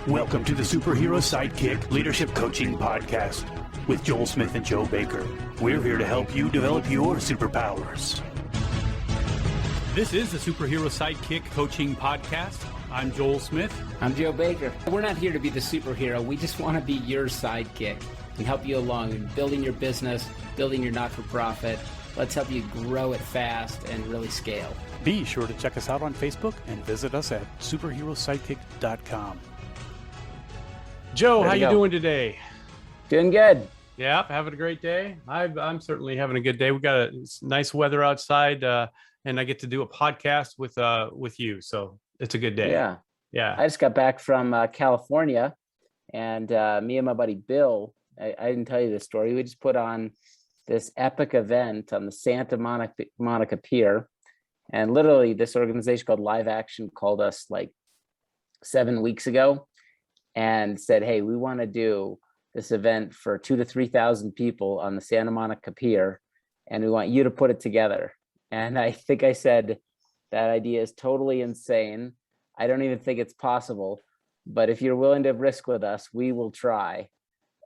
Welcome to the Superhero Sidekick Leadership Coaching Podcast with Joel Smith and Joe Baker. We're here to help you develop your superpowers. This is the Superhero Sidekick Coaching Podcast. I'm Joel Smith. I'm Joe Baker. We're not here to be the superhero. We just want to be your sidekick and help you along in building your business, building your not-for-profit. Let's help you grow it fast and really scale. Be sure to check us out on Facebook and visit us at superherosidekick.com. Joe, how you doing today? Doing good. Yep, having a great day. I'm certainly having a good day. We got a nice weather outside, and I get to do a podcast with you, so it's a good day. Yeah. I just got back from California, and me and my buddy Bill. I didn't tell you this story. We just put on this epic event on the Santa Monica Pier, and literally this organization called Live Action called us like 7 weeks ago and said, hey, we want to do this event for 2,000 to 3,000 people on the Santa Monica Pier, and we want you to put it together. And I think I said, that idea is totally insane. I don't even think it's possible, but if you're willing to risk with us, we will try.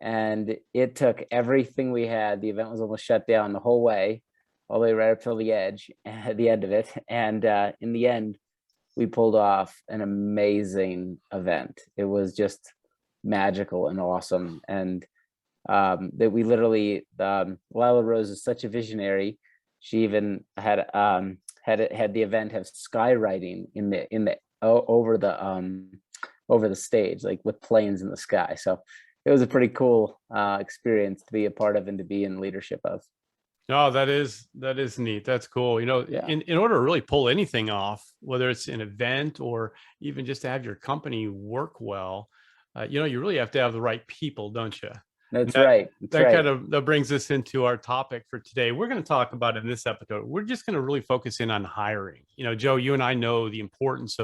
And it took everything we had. The event was almost shut down the whole way, all the way right up till the edge, at the end of it. And in the end, we pulled off an amazing event. It was just magical and awesome. And that we literally, Lila Rose is such a visionary. She even had the event have skywriting over the stage, like with planes in the sky. So it was a pretty cool experience to be a part of and to be in leadership of. Oh, that is neat. That's cool. You know, Yeah. in order to really pull anything off, whether it's an event or even just to have your company work well, you really have to have the right people, don't you? That's right. That brings us into our topic for today. We're going to talk about in this episode, we're just going to really focus in on hiring. You know, Joe, you and I know the importance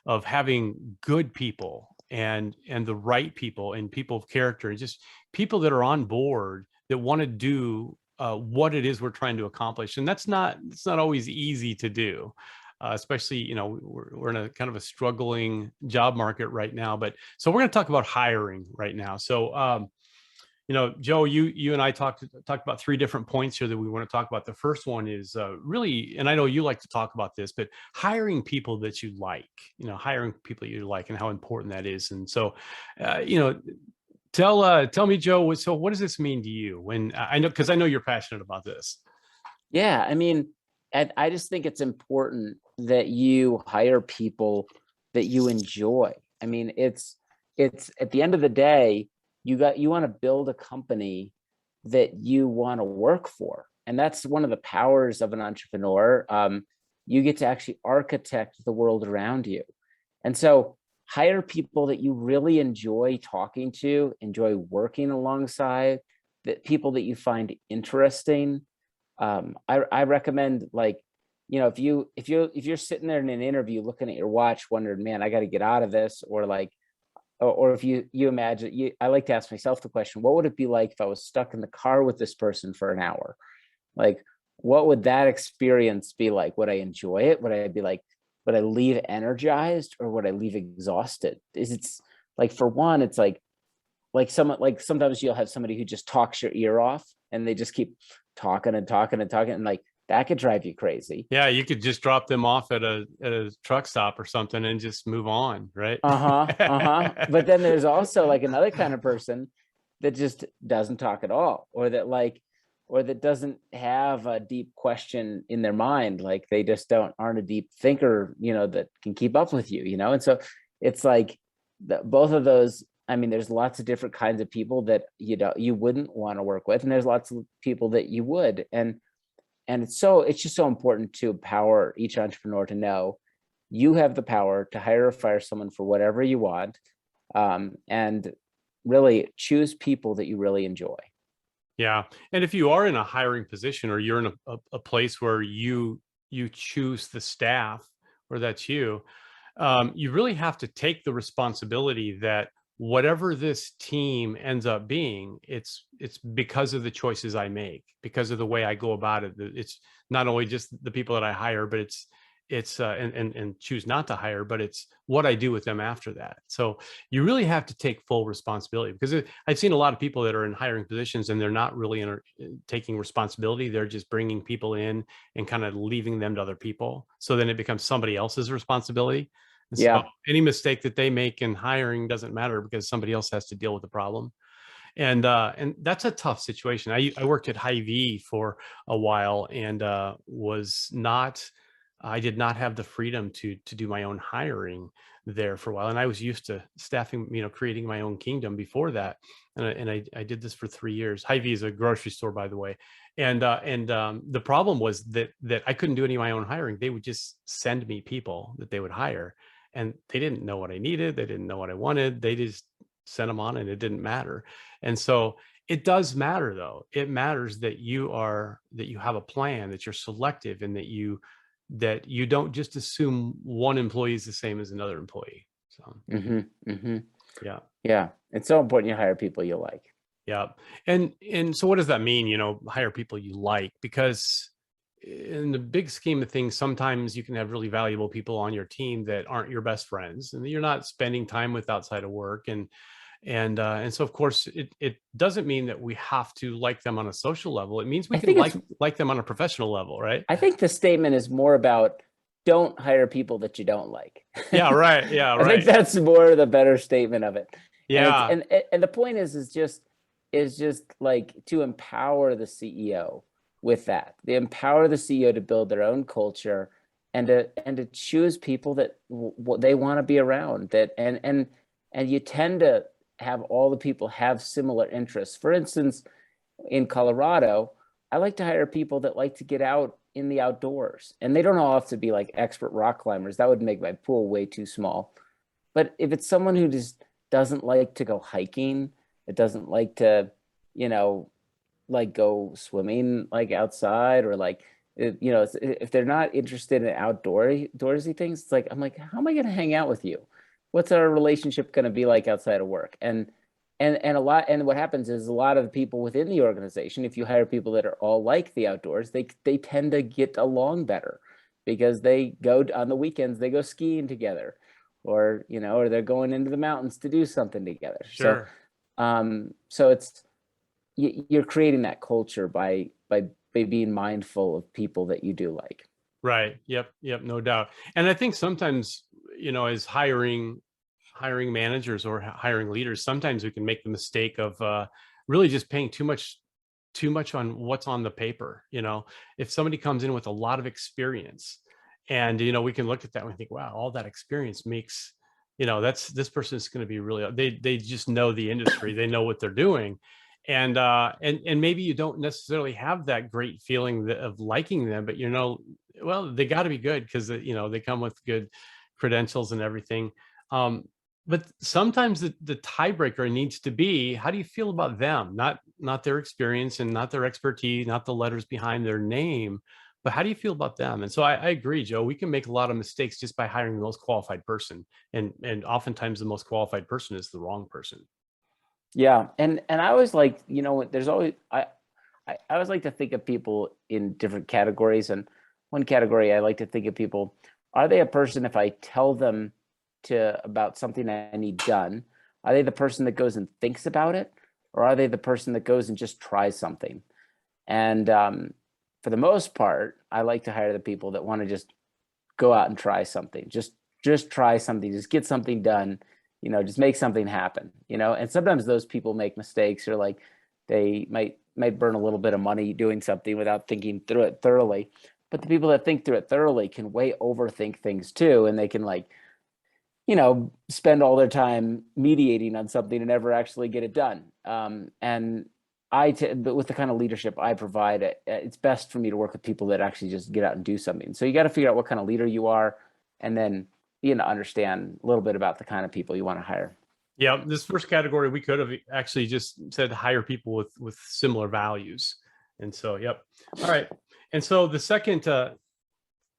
of having good people and the right people and people of character, and just people that are on board that want to do what it is we're trying to accomplish. And it's not always easy to do, especially, we're in a kind of a struggling job market right now. But so we're going to talk about hiring right now. So, Joe, you and I talked about three different points here that we want to talk about. The first one is really, and I know you like to talk about this, but hiring people that you like, hiring people you like and how important that is. And so, tell me, Joe, so what does this mean to you? When because I know you're passionate about this. Yeah, I mean, I just think it's important that you hire people that you enjoy. I mean, it's at the end of the day, you want to build a company that you want to work for. And that's one of the powers of an entrepreneur. You get to actually architect the world around you. And so hire people that you really enjoy talking to, enjoy working alongside, that people that you find interesting. I recommend, like, if you're sitting there in an interview looking at your watch, wondering, man, I got to get out of this, or if you imagine, I like to ask myself the question, what would it be like if I was stuck in the car with this person for an hour? Like, what would that experience be like? Would I enjoy it? Would I be like, would I leave energized, or would I leave exhausted? It's like, for one, it's like sometimes you'll have somebody who just talks your ear off and they just keep talking and talking and talking, and like, that could drive you crazy. Yeah, you could just drop them off at a truck stop or something and just move on, right? But then there's also like another kind of person that just doesn't talk at all, or that doesn't have a deep question in their mind. Like, they just aren't a deep thinker, that can keep up with you, And so it's like both of those. I mean, there's lots of different kinds of people that, you wouldn't want to work with, and there's lots of people that you would. And it's just so important to empower each entrepreneur to know you have the power to hire or fire someone for whatever you want, and really choose people that you really enjoy. Yeah. And if you are in a hiring position, or you're in a place where you choose the staff, or that's you really have to take the responsibility that whatever this team ends up being, it's because of the choices I make, because of the way I go about it. It's not only just the people that I hire, but and choose not to hire, but it's what I do with them after that. So you really have to take full responsibility, because I've seen a lot of people that are in hiring positions and they're not really taking responsibility. They're just bringing people in and kind of leaving them to other people. So then it becomes somebody else's responsibility. And so Yeah. any mistake that they make in hiring doesn't matter, because somebody else has to deal with the problem. And that's a tough situation. I worked at Hy-Vee for a while, and I did not have the freedom to do my own hiring there for a while. And I was used to staffing, creating my own kingdom before that. And I did this for 3 years. Hy-Vee is a grocery store, by the way. And the problem was that I couldn't do any of my own hiring. They would just send me people that they would hire, and they didn't know what I needed. They didn't know what I wanted. They just sent them on, and it didn't matter. And so it does matter, though. It matters that you have a plan, that you're selective, and that you don't just assume one employee is the same as another employee. So yeah. Yeah. It's so important you hire people you like. Yeah. And so what does that mean, hire people you like? Because in the big scheme of things, sometimes you can have really valuable people on your team that aren't your best friends, and you're not spending time with outside of work. And so of course it doesn't mean that we have to like them on a social level. It means we can like them on a professional level, right? I think the statement is more about don't hire people that you don't like. Yeah, right. Yeah, right. I think that's more the better statement of it. Yeah. And the point is just like to empower the CEO with that. They empower the CEO to build their own culture and to choose people that they want to be around, and you tend to have all the people have similar interests. For instance, in Colorado, I like to hire people that like to get out in the outdoors, and they don't all have to be like expert rock climbers. That would make my pool way too small. But if it's someone who just doesn't like to go hiking, it doesn't like to, like go swimming like outside, or like, if they're not interested in outdoorsy things, it's like, I'm like, how am I going to hang out with you? What's our relationship going to be like outside of work? And what happens is a lot of people within the organization, if you hire people that are all like the outdoors, they tend to get along better, because they go on the weekends, they go skiing together, or or they're going into the mountains to do something together. Sure. So it's, you're creating that culture by being mindful of people that you do like. Right. Yep. No doubt. And I think sometimes, as hiring managers or hiring leaders, sometimes we can make the mistake of really just paying too much on what's on the paper. If somebody comes in with a lot of experience, and we can look at that and we think, wow, all that experience makes, this person is going to be really, they just know the industry, they know what they're doing. And maybe you don't necessarily have that great feeling of liking them, but well, they got to be good, because they come with good credentials and everything. But sometimes the tiebreaker needs to be, how do you feel about them? Not their experience and not their expertise, not the letters behind their name, but how do you feel about them? And so I agree, Joe, we can make a lot of mistakes just by hiring the most qualified person. And oftentimes the most qualified person is the wrong person. Yeah. And I always like, there's always, I always like to think of people in different categories. And one category I like to think of people, are they a person, if I tell them about something I need done, are they the person that goes and thinks about it, or are they the person that goes and just tries something? And for the most part, I like to hire the people that want to just go out and try something, just try something, just get something done, just make something happen, and sometimes those people make mistakes, or like they might burn a little bit of money doing something without thinking through it thoroughly. But the people that think through it thoroughly can way overthink things too, and they can spend all their time mediating on something and never actually get it done. But with the kind of leadership I provide, it's best for me to work with people that actually just get out and do something. So you got to figure out what kind of leader you are, and then understand a little bit about the kind of people you want to hire. Yeah, this first category, we could have actually just said hire people with similar values. And so, yep. All right. And so the second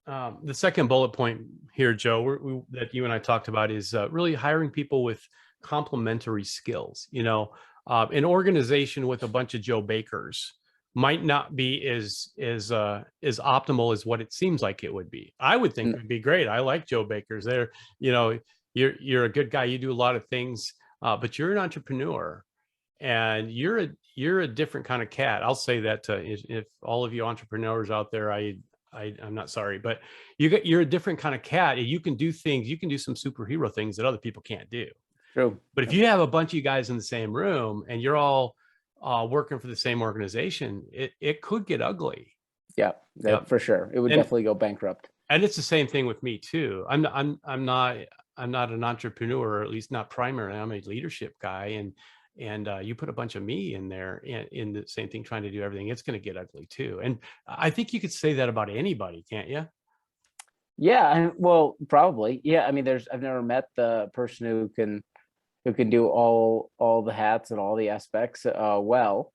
bullet point here, Joe, that you and I talked about is really hiring people with complementary skills. An organization with a bunch of Joe Bakers might not be as optimal as what it seems like it would be. I would think it would be great. I like Joe Baker's. There, you know, you're a good guy. You do a lot of things, but you're an entrepreneur, and you're a different kind of cat. I'll say that to, if all of you entrepreneurs out there, I'm not sorry, but you're a different kind of cat. You can do things. You can do some superhero things that other people can't do. True. But if you have a bunch of you guys in the same room and you're all working for the same organization, it could get ugly. Yeah, Yep. for sure. It would definitely go bankrupt. And it's the same thing with me too. I'm not an entrepreneur, or at least not primarily. I'm a leadership guy, and you put a bunch of me in there in the same thing, trying to do everything, it's going to get ugly too. And I think you could say that about anybody, can't you? Yeah, well, probably. Yeah, I mean, I've never met the person who can do all the hats and all the aspects well.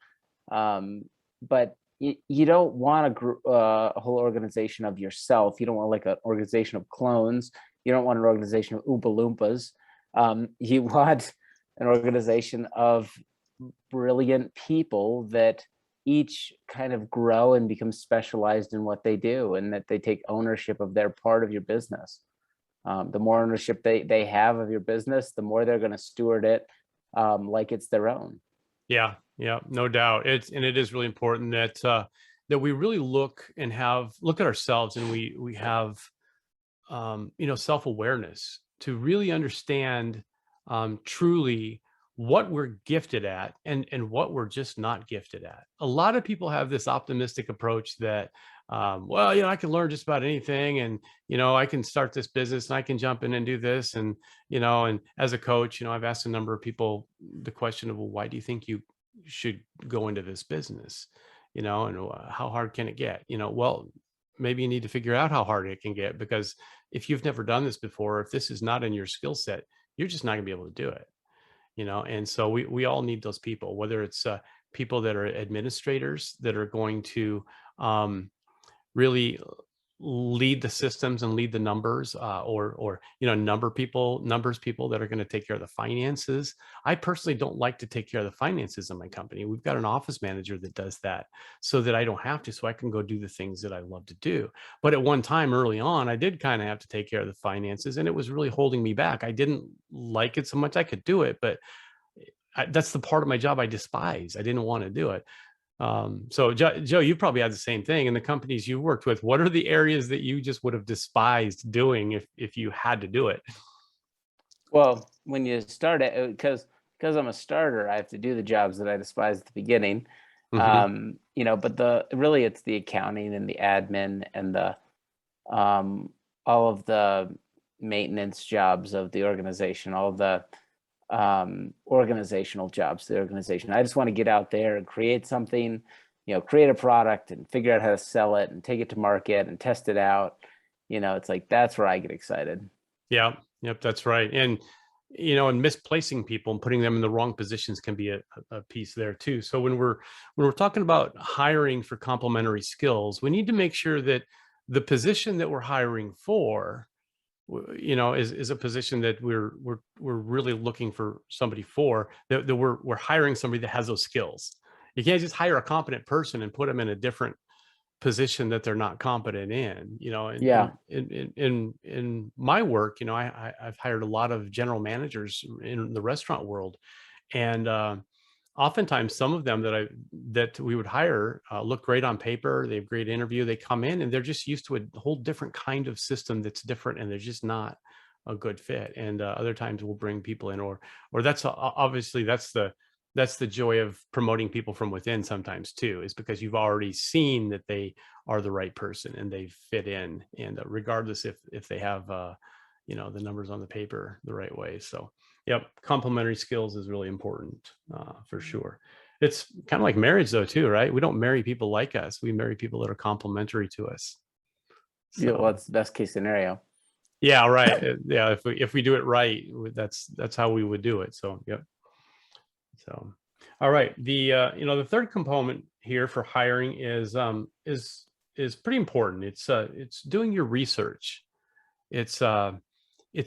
But you don't want a whole organization of yourself. You don't want like an organization of clones. You don't want an organization of Oompa Loompas. You want an organization of brilliant people that each kind of grow and become specialized in what they do, and that they take ownership of their part of your business. The more ownership they have of your business, the more they're going to steward it like it's their own. Yeah, no doubt. It is really important that that we really look at ourselves, and we have self-awareness to really understand truly what we're gifted at and what we're just not gifted at. A lot of people have this optimistic approach that well, I can learn just about anything, and I can start this business, and I can jump in and do this, and and as a coach, I've asked a number of people the question of, well, why do you think you should go into this business, and how hard can it get? Well, maybe you need to figure out how hard it can get, because if you've never done this before, if this is not in your skill set, you're just not gonna be able to do it. And so we all need those people, whether it's people that are administrators that are going to really lead the systems and lead the numbers, or numbers people that are going to take care of the finances. I personally don't like to take care of the finances in my company. We've got an office manager that does that, so that I don't have to, so I can go do the things that I love to do. But at one time early on, I did kind of have to take care of the finances, and it was really holding me back. I didn't like it so much. I could do it, but that's the part of my job I despise. I didn't want to do it. So Joe, you probably had the same thing in the companies you worked with. What are the areas that you just would have despised doing if you had to do it? Well, when you start it, because I'm a starter, I have to do the jobs that I despise at the beginning. Mm-hmm. But really it's the accounting and the admin and the all of the maintenance jobs of the organization, all of the organizational jobs, the organization. I just want to get out there and create something, create a product and figure out how to sell it and take it to market and test it out. It's like, that's where I get excited. Yeah. Yep. That's right. And, and misplacing people and putting them in the wrong positions can be a piece there too. So when we're talking about hiring for complementary skills, we need to make sure that the position that we're hiring for, is a position that we're really looking for somebody for, that we're hiring somebody that has those skills. You can't just hire a competent person and put them in a different position that they're not competent in. Yeah. In my work, I've hired a lot of general managers in the restaurant world, and oftentimes some of them that we would hire look great on paper. They have great interview. They come in and they're just used to a whole different kind of system that's different, and they're just not a good fit. And other times we'll bring people in, or that's obviously that's the joy of promoting people from within sometimes too, is because you've already seen that they are the right person and they fit in, and regardless if they have the numbers on the paper the right way. So yep, complementary skills is really important, for sure. It's kind of like marriage though too, right? We don't marry people like us. We marry people that are complementary to us. So, yeah, well, that's the best case scenario. Yeah, right. Yeah, if we do it right, that's how we would do it. So yep. So, all right. The third component here for hiring is pretty important. It's doing your research. It's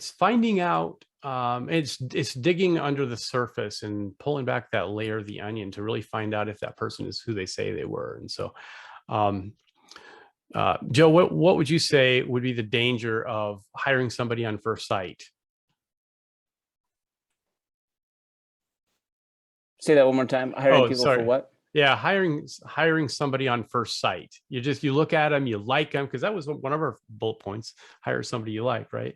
finding out It's digging under the surface and pulling back that layer of the onion to really find out if that person is who they say they were. And so, um, Joe, what would you say would be the danger of hiring somebody on first sight? Say that one more time. Hiring Oh, people for sorry. what? Yeah, hiring somebody on first sight. You look at them, you like them, because that was one of our bullet points. Hire somebody you like, right?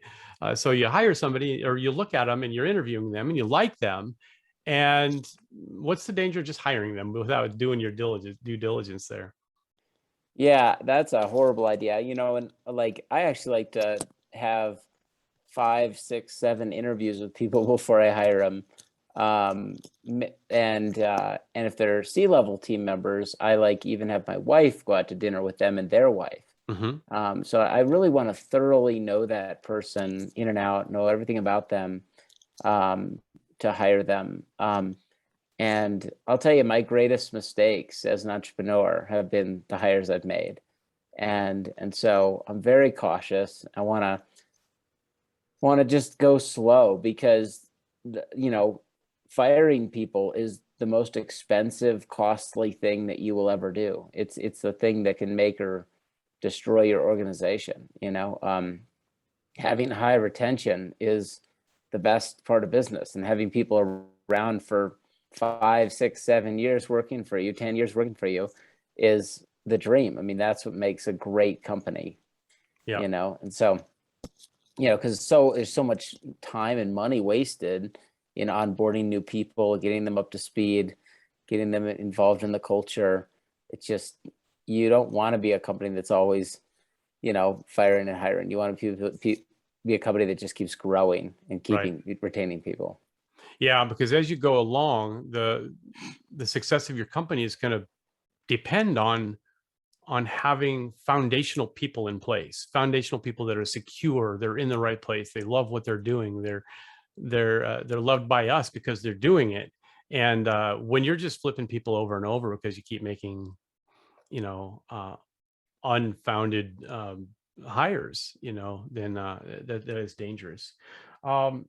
So you hire somebody, or you look at them and you're interviewing them and you like them. And what's the danger of just hiring them without doing your due diligence there? Yeah, that's a horrible idea. And like I actually like to have 5, 6, 7 interviews with people before I hire them. And if they're C-level team members, I like even have my wife go out to dinner with them and their wife. Hmm. So I really want to thoroughly know that person in and out, know everything about them, um, to hire them. And I'll tell you, my greatest mistakes as an entrepreneur have been the hires I've made. And so I'm very cautious. I want to just go slow because firing people is the most expensive, costly thing that you will ever do. It's the thing that can make or destroy your organization. Having high retention is the best part of business, and having people around for 5, 6, 7 years working for you, 10 years working for you is the dream. I mean, that's what makes a great company, Yeah. and so, because there's so much time and money wasted in onboarding new people, getting them up to speed, getting them involved in the culture. It's just, you don't want to be a company that's always, firing and hiring. You want to be a company that just keeps growing and Right. retaining people. Yeah, because as you go along, the success of your company is going to depend on having foundational people in place, foundational people that are secure, they're in the right place, they love what they're doing, they're loved by us because they're doing it. And when you're just flipping people over and over because you keep making, you know, unfounded hires, then that is dangerous. Um,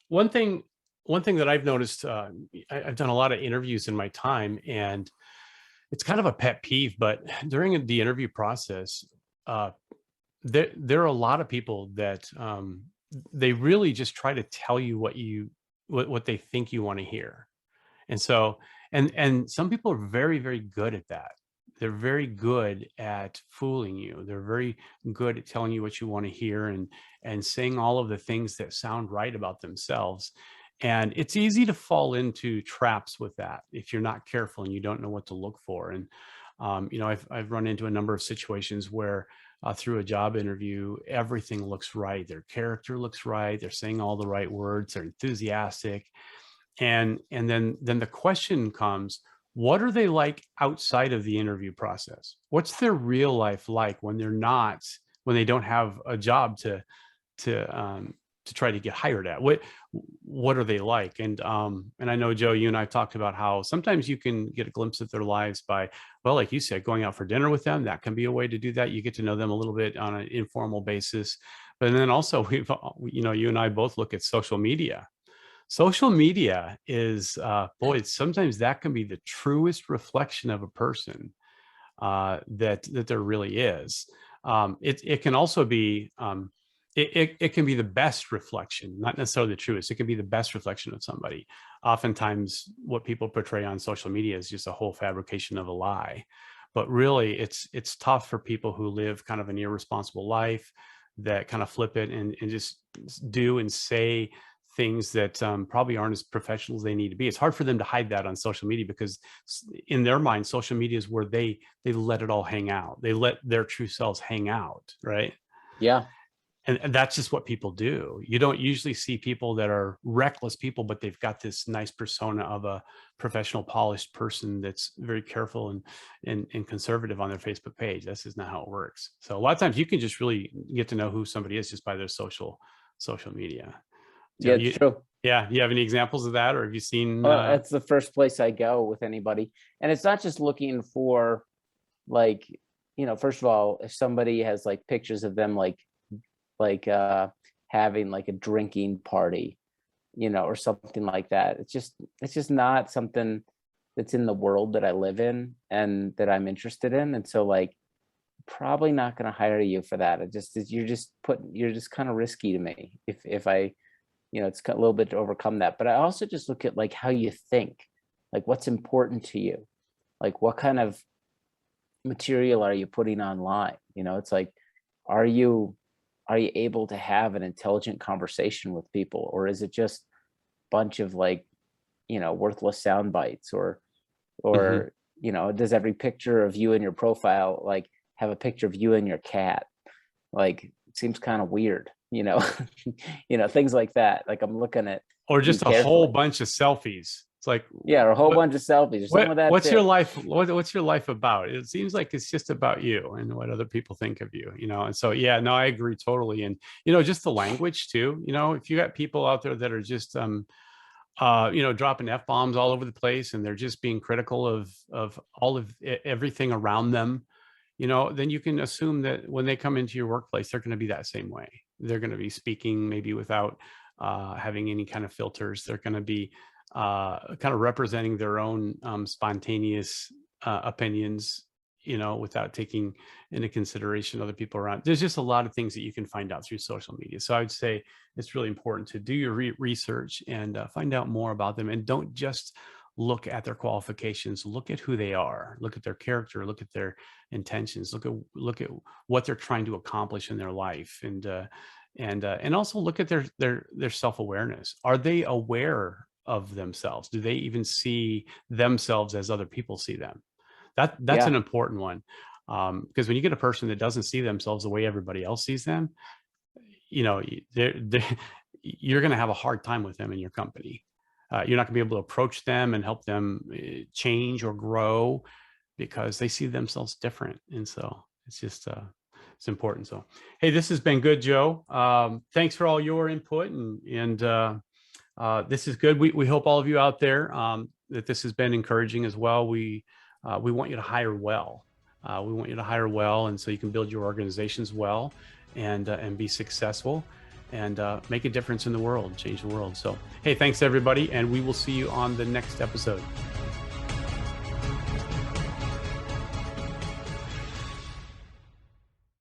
one thing, one thing that I've noticed, I've done a lot of interviews in my time, and it's kind of a pet peeve, but during the interview process, uh, there are a lot of people that they really just try to tell you what they think you want to hear. And so, and some people are very, very good at that. They're very good at fooling you. They're very good at telling you what you want to hear, and saying all of the things that sound right about themselves. And it's easy to fall into traps with that if you're not careful and you don't know what to look for. And I've run into a number of situations where through a job interview, everything looks right. Their character looks right. They're saying all the right words. They're enthusiastic, and then the question comes, what are they like outside of the interview process? What's their real life like when when they don't have a job to to try to get hired at? What are they like? And I know, Joe, you and I talked about how sometimes you can get a glimpse of their lives by, well, like you said, going out for dinner with them. That can be a way to do that. You get to know them a little bit on an informal basis. But then also, you and I both look at social media. Social media is, boy, sometimes that can be the truest reflection of a person, that there really is. It can also be, it can be the best reflection, not necessarily the truest. It can be the best reflection of somebody. Oftentimes, what people portray on social media is just a whole fabrication of a lie. But really, it's tough for people who live kind of an irresponsible life, that kind of flip it and just do and say things that probably aren't as professional as they need to be. It's hard for them to hide that on social media, because in their mind, social media is where they let it all hang out. They let their true selves hang out, right? Yeah. And that's just what people do. You don't usually see people that are reckless people, but they've got this nice persona of a professional, polished person that's very careful and conservative on their Facebook page. That's just not how it works. So a lot of times you can just really get to know who somebody is just by their social media. Yeah, So it's true. yeah, you have any examples of that, or have you seen? That's the first place I go with anybody. And it's not just looking for, like, first of all, if somebody has like pictures of them, like having like a drinking party, or something like that. It's just not something that's in the world that I live in and that I'm interested in. And so like, probably not going to hire you for that. You're just kind of risky to me if I, it's a little bit to overcome that. But I also just look at like how you think, like what's important to you, like what kind of material are you putting online? It's like, are you able to have an intelligent conversation with people, or is it just a bunch of like, worthless sound bites, Mhm. or does every picture of you in your profile like have a picture of you and your cat? Like, it seems kind of weird, things like that. Like, I'm looking at Or you just a whole carefully. bunch of selfies. It's like, Yeah, or a whole what bunch of selfies or some of that what's your too. life what's your life about? It seems like it's just about you and what other people think of you, and so yeah, no, I agree totally. And just the language too. If you got people out there that are just dropping f-bombs all over the place, and they're just being critical of all of everything around them, then you can assume that when they come into your workplace, they're going to be that same way. They're going to be speaking maybe without having any kind of filters. They're going to be kind of representing their own spontaneous opinions, without taking into consideration other people around. There's just a lot of things that you can find out through social media. So I would say it's really important to do your research and find out more about them, and don't just look at their qualifications. Look at who they are, look at their character, look at their intentions, look at what they're trying to accomplish in their life, and also look at their self-awareness. Are they aware of themselves? Do they even see themselves as other people see them? That's an Yeah. important one, because when you get a person that doesn't see themselves the way everybody else sees them, they're you're going to have a hard time with them in your company. You're not going to be able to approach them and help them change or grow, because they see themselves different. And so it's just it's important. So hey, this has been good, Joe. Thanks for all your input, and this is good. We hope all of you out there, that this has been encouraging as well. We want you to hire well. We want you to hire well, and so you can build your organizations well, and be successful, and make a difference in the world, change the world. So hey, thanks everybody, and we will see you on the next episode.